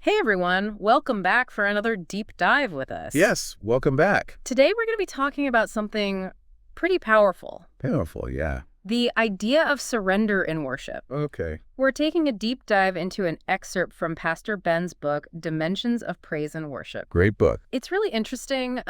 Hey everyone, welcome back for another deep dive with us. Yes, welcome back. Today we're going to be talking about something pretty powerful. Powerful, yeah. The idea of surrender in worship. Okay. We're taking a deep dive into an excerpt from Pastor Ben's book, Dimensions of Praise and Worship. Great book. It's really interesting.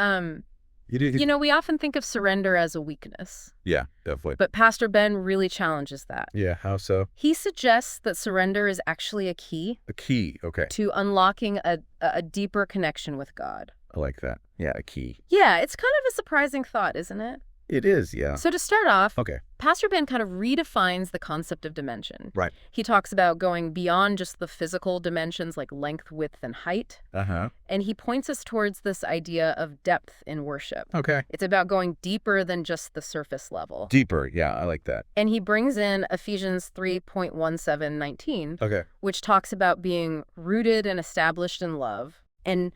You You know, we often think of surrender as a weakness, Yeah, definitely. but Pastor Ben really challenges that. Yeah, how so? He suggests that surrender is actually a key A key. Okay. to unlocking a deeper connection with God. I like that. Yeah, a key. Yeah, it's kind of a surprising thought, isn't it? It is, yeah. So to start off, Okay. Pastor Ben kind of redefines the concept of dimension. Right. He talks about going beyond just the physical dimensions like length, width, and height. Uh-huh. And he points us towards this idea of depth in worship. Okay. It's about going deeper than just the surface level. Deeper. Yeah, I like that. And he brings in Ephesians 3:17-19, Okay. which talks about being rooted and established in love and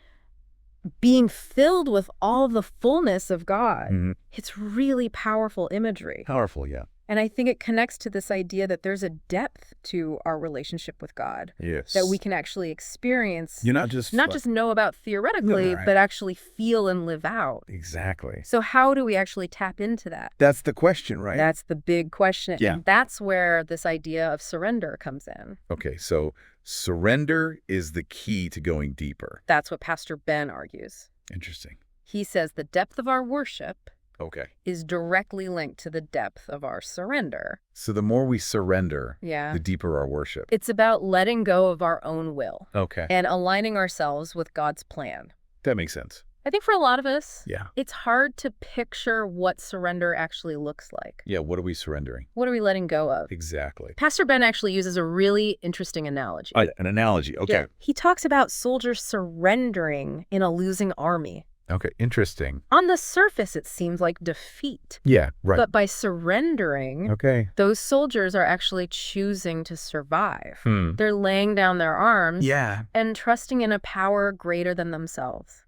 being filled with all the fullness of God. Mhm. It's really powerful imagery. Powerful, yeah. And I think it connects to this idea that there's a depth to our relationship with God Yes. that we can actually experience, You're not just... not just know about theoretically, No, right. but actually feel and live out. Exactly. So how do we actually tap into that? That's the question, right? That's the big question. Yeah. And that's where this idea of surrender comes in. Okay, so surrender is the key to going deeper. That's what Pastor Ben argues. Interesting. He says the depth of our worship Okay. is directly linked to the depth of our surrender. So the more we surrender, Yeah. the deeper our worship. It's about letting go of our own will Okay. and aligning ourselves with God's plan. That makes sense. I think for a lot of us, Yeah. it's hard to picture what surrender actually looks like. Yeah, what are we surrendering? What are we letting go of? Exactly. Pastor Ben actually uses a really interesting analogy. An analogy. Okay. Yeah. He talks about soldiers surrendering in a losing army. Okay, interesting. On the surface, it seems like defeat. Yeah, right. But by surrendering, Okay. those soldiers are actually choosing to survive. Hmm. They're laying down their arms Yeah. and trusting in a power greater than themselves.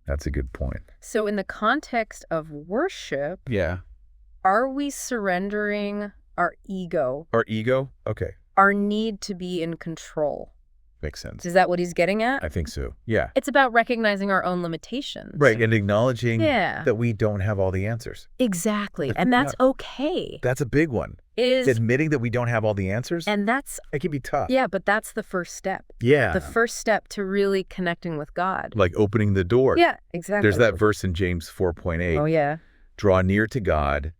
That's a good point. So in the context of worship, Yeah. are we surrendering our ego, Our ego? Okay. our need to be in control? Makes sense. Is that what he's getting at? I think so. Yeah. It's about recognizing our own limitations. Right, and acknowledging Yeah. that we don't have all the answers. Exactly. And that's okay. That's a big one. It is. Admitting that we don't have all the answers, And that's, it can be tough. yeah, but that's the first step. Yeah. The first step to really connecting with God. Like opening the door. Yeah, exactly. There's that verse in James 4:8. Oh, yeah. Draw near to God,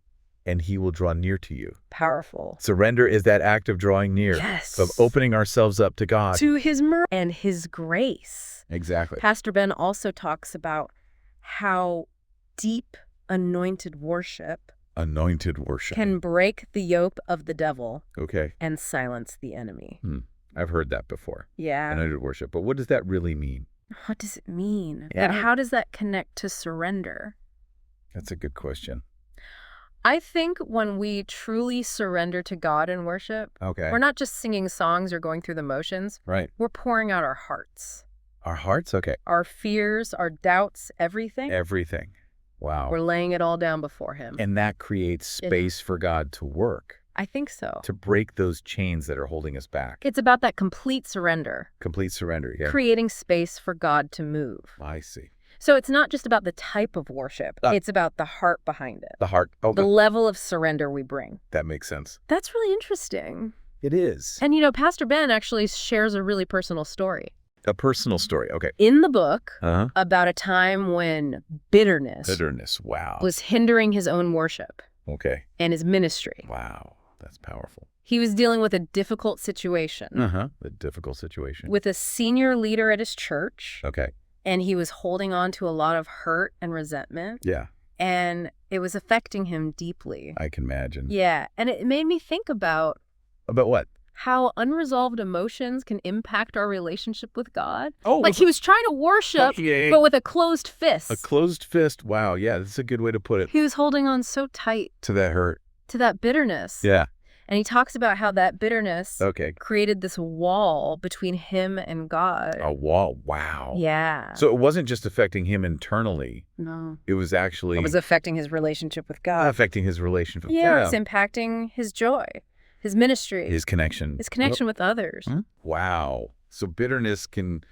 and he will draw near to you. Powerful. Surrender is that act of drawing near. Yes. Of opening ourselves up to God. To his mercy and his grace. Exactly. Pastor Ben also talks about how deep anointed worship Anointed worship. can break the yoke of the devil Okay. and silence the enemy. I've heard that before. Yeah. Anointed worship. But what does that really mean? What does it mean? Yeah. And how does that connect to surrender? That's a good question. I think when we truly surrender to God in worship, Okay. we're not just singing songs or going through the motions. Right. We're pouring out our hearts, Our hearts? Okay. our fears, our doubts, everything. Everything. Wow. We're laying it all down before him. And that creates space for God to work, I think so. to break those chains that are holding us back. It's about that complete surrender, Complete surrender. Yeah. creating space for God to move. I see. So it's not just about the type of worship. It's about the heart behind it, The heart. Oh, the level of surrender we bring. that makes sense. That's really interesting. It is. And, you know, Pastor Ben actually shares a really personal story A personal story. Okay. in the book Uh-huh. about a time when bitterness Bitterness. Wow. was hindering his own worship Okay. and his ministry. Wow. That's powerful. He was dealing with a difficult situation Uh-huh. A difficult situation. with a senior leader at his church, Okay. and he was holding on to a lot of hurt and resentment, Yeah. and it was affecting him deeply. I can imagine. Yeah, and it made me think about About what? how unresolved emotions can impact our relationship with God. Oh, Like he was trying to worship, yeah. but with a closed fist. A closed fist. Wow. Yeah. That's a good way to put it. He was holding on so tight To that hurt. to that bitterness. Yeah. And he talks about how that bitterness Okay. created this wall between him and God. A wall. Wow. Yeah. So it wasn't just affecting him internally. No. It was actually It was affecting his relationship with God. affecting his relationship. Yeah, it's impacting his joy, his ministry, His connection. his connection with others. Wow. So bitterness can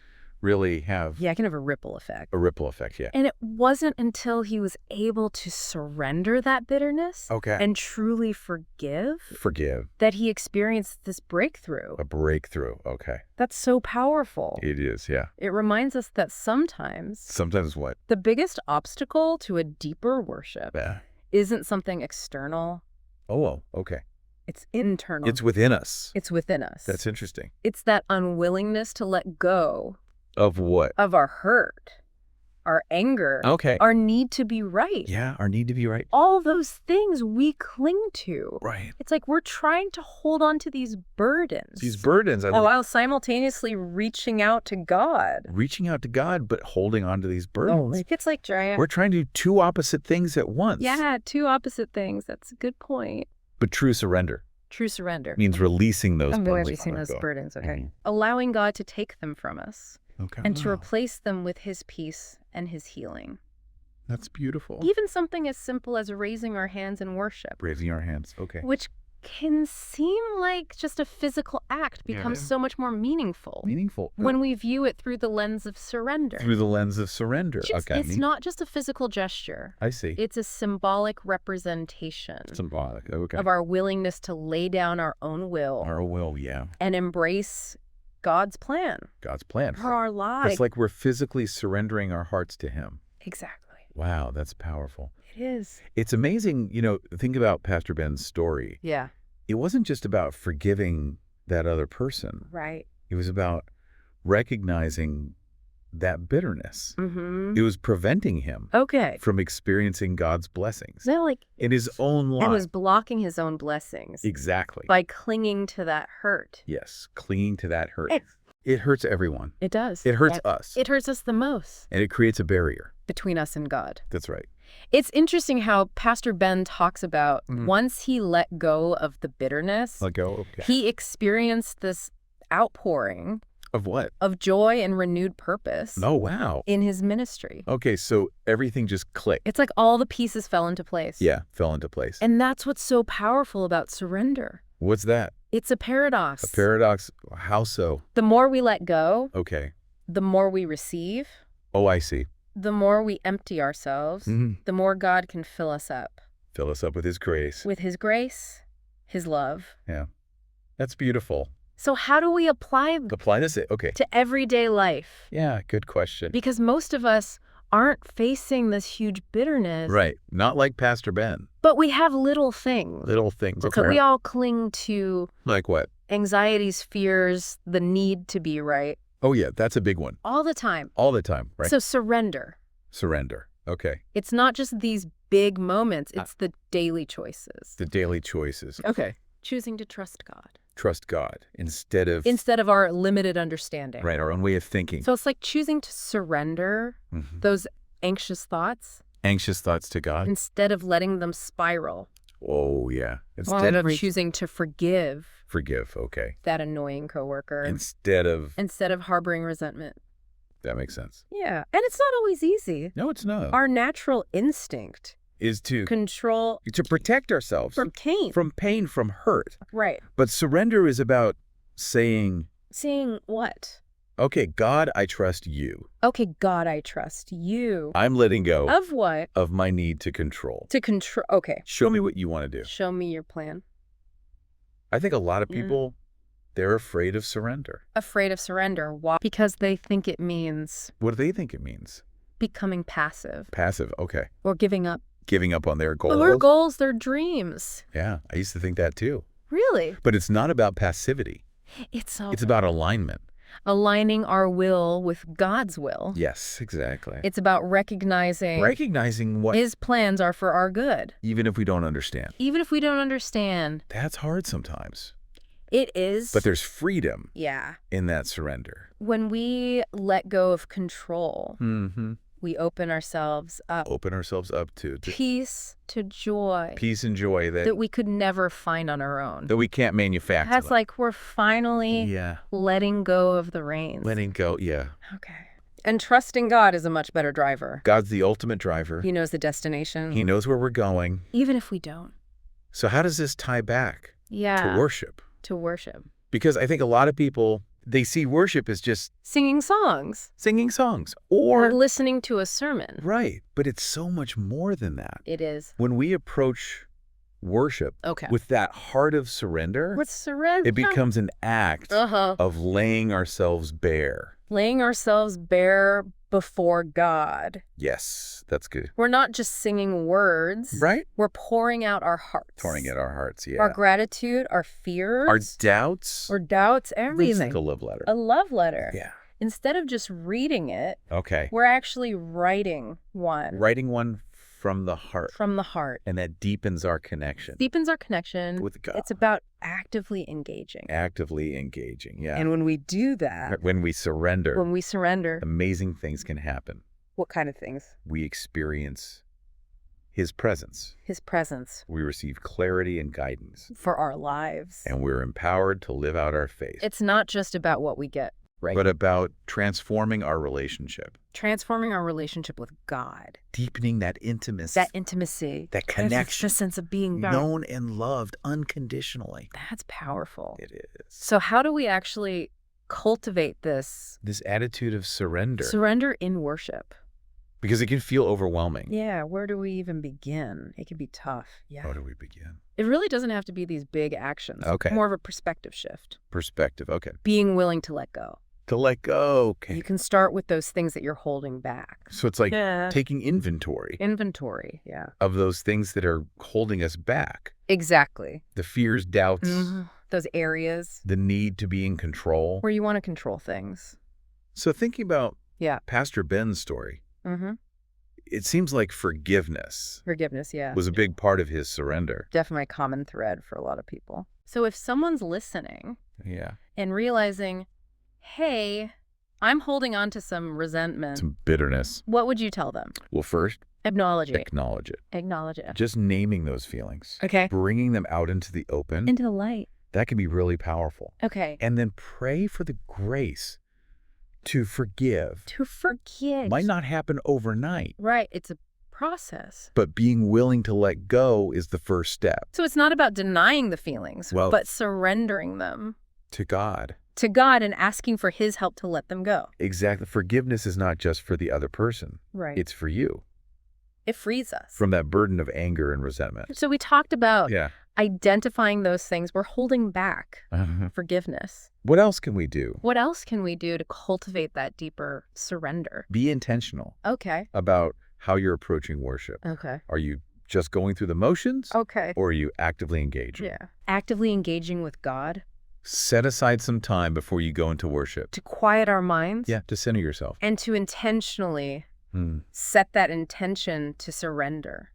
really have Yeah, it can have a ripple effect. a ripple effect, yeah. And it wasn't until he was able to surrender that bitterness Okay. and truly forgive Forgive. that he experienced this breakthrough. A breakthrough. Okay. That's so powerful. It is, yeah. It reminds us that sometimes Sometimes what? the biggest obstacle to a deeper worship Yeah. isn't something external, Oh, okay. it's internal. It's within us. It's within us. That's interesting. It's that unwillingness to let go Of what? of our hurt, our anger, Okay. our need to be right. Yeah, our need to be right. All those things we cling to. Right. It's like we're trying to hold on to these burdens. These burdens. while simultaneously reaching out to God. Reaching out to God, but holding on to these burdens. It's like giant. We're trying to do two opposite things at once. Yeah, two opposite things. That's a good point. But true surrender True surrender. means releasing those burdens. Releasing those burdens, okay. Mhm. Allowing God to take them from us Okay. and to Wow. replace them with his peace and his healing. That's beautiful. Even something as simple as raising our hands in worship, Raising our hands. Okay. which can seem like just a physical act, becomes Yeah. so much more meaningful Meaningful. when we view it through the lens of surrender. Through the lens of surrender. Okay. It's not just a physical gesture. I see. It's a symbolic representation Symbolic. Okay. of our willingness to lay down our own will Our will, yeah. and embrace God's plan God's plan. for our lives. It's like we're physically surrendering our hearts to Him. Exactly. Wow, that's powerful. It is. It's amazing, think about Pastor Ben's story. Yeah. It wasn't just about forgiving that other person. Right. It was about recognizing that bitterness. Mm-hmm. It was preventing him Okay. from experiencing God's blessings So like, in his own life. and was blocking his own blessings Exactly. by clinging to that hurt. Yes, clinging to that hurt. It- It hurts everyone. It does. It hurts us. It hurts us the most And it creates a barrier. between us and God. That's right. It's interesting how Pastor Ben talks about Mhm. once he let go of the bitterness, Let go. Okay. he experienced this outpouring Of what? of joy and renewed purpose Oh, wow. in his ministry. Okay, so everything just clicked. It's like all the pieces fell into place. Yeah, fell into place. And that's what's so powerful about surrender. What's that? It's a paradox. A paradox? How so? The more we let go, Okay. the more we receive, Oh, I see. the more we empty ourselves, Mhm. the more God can fill us up Fill us up with His grace. with his grace, his love. Yeah. That's beautiful. So how do we apply Apply this. Okay. to everyday life? Yeah, good question. Because most of us aren't facing this huge bitterness, Right. Not like Pastor Ben. but we have little things. Little things. So we all cling to Like what? anxieties, fears, the need to be right Oh, yeah, that's a big one. all the time. All the time, right? So surrender. Surrender. Okay. It's not just these big moments, it's the daily choices. The daily choices. Okay. Choosing to trust God Trust God instead of our limited understanding. right, our own way of thinking. So it's like choosing to surrender Mhm. those anxious thoughts Anxious thoughts to God. instead of letting them spiral. Oh, yeah. Instead Instead of of choosing to forgive forgive. Okay. that annoying coworker Instead of instead of harboring resentment. that makes sense. Yeah. And it's not always easy. No, it's not. Our natural instinct Is to control protect ourselves from pain. from pain, from hurt. Right. But surrender is about saying, Saying what? okay, God, I trust you. Okay, God, I trust you. I'm letting go Of what? of my need to control. To control. Okay. Show me what you want to do. Show me your plan. I think a lot of Yeah. people, they're afraid of surrender. Afraid of surrender. Why? Because they think it means What do they think it means? becoming passive Passive. Okay. or giving up. Giving up on their goals. Their goals, their dreams. Yeah, I used to think that too. Really? But it's not about passivity. It's It's about alignment. aligning our will with God's will. Yes, exactly. It's about recognizing Recognizing what, his plans are for our good. even if we don't understand. Even if we don't understand, That's hard sometimes. it is. But there's freedom Yeah. in that surrender. When we let go of control, Mm-hmm. we open ourselves up. Open ourselves up to Peace to joy peace and joy that that we could never find on our own. we can't manufacture. That's like we're finally yeah, letting go of the reins. letting go. Yeah, Okay. And trusting God is a much better driver. God's the ultimate driver. He knows the destination. He knows where we're going. Even if we don't. So how does this tie back Yeah. to worship? To worship. Because I think a lot of people, They see worship as just Singing songs singing songs or or listening to a sermon. right, but it's so much more than that. It is. When we approach worship Okay. with that heart of surrender, What's surrender? it becomes an act of laying ourselves bare. Laying ourselves bare before God. Yes, that's good. We're not just singing words. Right? We're pouring out our hearts. Pouring at our hearts, yeah. Our gratitude, our fears. Our doubts. Our doubts, It's everything. like a love letter. A love letter. Yeah. Instead of just reading it, Okay. we're actually writing one Writing one from the heart. from the heart. And that deepens our connection Deepens our connection. with God. It's about actively engaging. Actively engaging, yeah. And when we do that, when we surrender, when we surrender, amazing things can happen. what kind of things? We experience His presence. His presence We receive clarity and guidance. for our lives. And we're empowered to live out our faith. It's not just about what we get, right? But about transforming our relationship. Transforming our relationship with God. Deepening that intimacy. That intimacy. That connection. The sense of being bound. Known and loved unconditionally. That's powerful. It is. So how do we actually cultivate this This attitude of surrender. surrender in worship? Because it can feel overwhelming. Yeah, where do we even begin? It can be tough. Yeah. How do we begin? It really doesn't have to be these big actions. Okay. More of a perspective shift. Perspective. Okay. Being willing to let go. To let go. Okay. You can start with those things that you're holding back. So it's like Yeah. taking inventory Inventory. Yeah. of those things that are holding us back. Exactly. The fears, doubts, Those areas the need to be in control. where you want to control things. So thinking about Yeah. Pastor Ben's story, Mm-hmm. it seems like forgiveness Forgiveness. Yeah. was a big part of his surrender. Definitely a common thread for a lot of people. So if someone's listening Yeah. and realizing, hey, I'm holding on to some resentment, Some bitterness. what would you tell them? Well, first, Acknowledge it. acknowledge it. Acknowledge it. Just naming those feelings. Okay. Bringing them out into the open. Into the light. That can be really powerful. Okay. And then pray for the grace to forgive. To forgive. Might not happen overnight, Right. It's a process. but being willing to let go is the first step So it's not about denying the feelings, Well- but surrendering them to God. to God and asking for his help to let them go. Exactly. Forgiveness is not just for the other person. Right. It's for you. It frees us. From that burden of anger and resentment. So we talked about Yeah. identifying those things we're holding back. Forgiveness. What else can we do? What else can we do to cultivate that deeper surrender? Be intentional Okay. about how you're approaching worship. Okay. Are you just going through the motions? Okay. Or are you actively engaging? Yeah. Actively engaging with God Set aside some time before you go into worship. to quiet our minds. Yeah, to center yourself. And to intentionally Hmm. set that intention to surrender.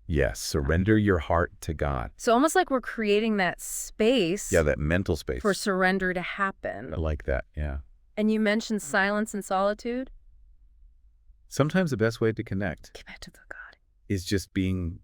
Yes, surrender your heart to God. So almost like we're creating that space Yeah, that mental space. for surrender to happen. I like that, yeah. And you mentioned silence and solitude. Sometimes the best way to connect Get back to the God. is just being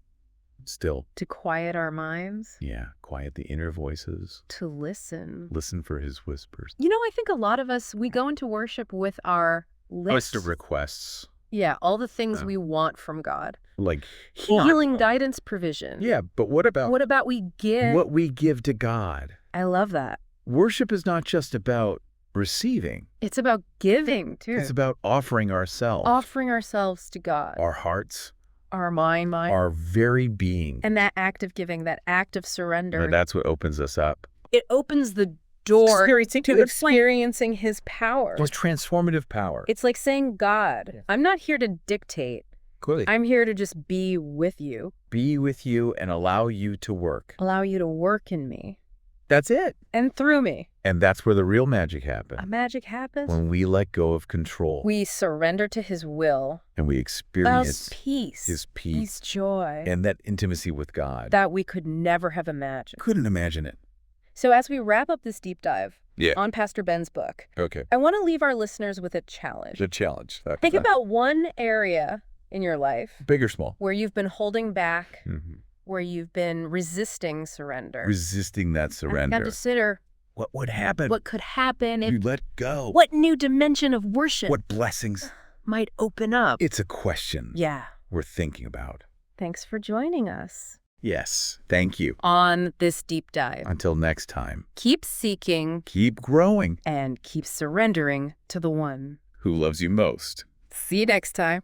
still. To quiet our minds. Yeah, quiet the inner voices. To listen. Listen for his whispers. You know, I think a lot of us, we go into worship with our list. List of requests. Yeah, all the things Oh. we want from God. Like Healing, guidance, provision. Yeah, but what about What about we give? what we give to God? I love that. Worship is not just about receiving. It's about giving, too. It's about offering ourselves, offering ourselves to God. our hearts, Our mind. our very being. And that act of giving, that act of surrender, And that's what opens us up. it opens the door Experiencing to experiencing his power. With transformative power. It's like saying, God, Yeah. I'm not here to dictate. Clearly. I'm here to just be with you, Be with you and allow you to work. allow you to work in me That's it. and through me. And that's where the real magic happens. Magic happens. When we let go of control We surrender to his will. and we Allows experience peace. his peace His joy. and that intimacy with God. that we could never have imagined. Couldn't imagine it. So as we wrap up this deep dive Yeah. on Pastor Ben's book, Okay. I want to leave our listeners with a challenge. The challenge. Think about one area in your life big or small. where you've been holding back, Mm-hmm. where you've been resisting surrender. Resisting that And surrender. consider What would happen? what could happen You if let go. what new dimension of worship What blessings? might open up. It's a question Yeah. we're thinking about. Thanks for joining us. Yes, thank you. on this deep dive. Until next time, Keep seeking keep growing. and keep surrendering to the one Who loves you most? See you next time.